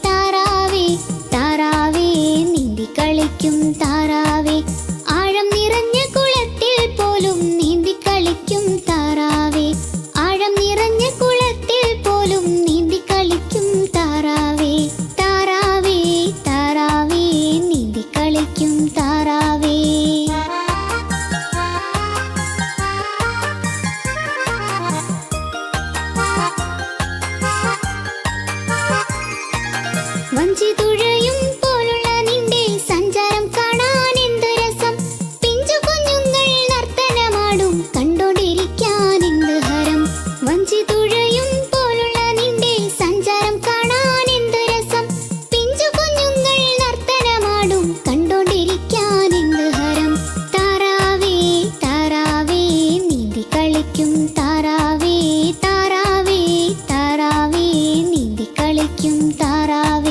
താറാവേ താറാവേ നീന്തി കളിക്കും താറാവേ ആഴം നിറഞ്ഞ കുളത്തിൽ പോലും നീന്തി കളിക്കും താറാവേ ആഴം നിറഞ്ഞ കുളത്തിൽ പോലും നീന്തി കളിക്കും താറാവേ താറാവേ താറാവേ നീന്തി കളിക്കും താറാവേ വഞ്ചി തുഴയും പോലുള്ള നിന്റെ സഞ്ചാരം കാണാൻ എന്ത് രസം പിഞ്ചു കുഞ്ഞുങ്ങൾ നർത്തനമാടും കണ്ടോണ്ടിരിക്കാൻ എന്ത് ഹരം വഞ്ചി തുഴയും പോലുള്ള നിന്റെ സഞ്ചാരം കാണാൻ എന്ത് രസം പിഞ്ചു കുഞ്ഞുങ്ങൾ നർത്തനമാടും കണ്ടോണ്ടിരിക്കാൻ എന്ത് ഹരം താറാവേ താറാവേ നീന്തി കളിക്കും താറാവേ താറാവേ താറാവേ നീന്തി കളിക്കും താറാവേ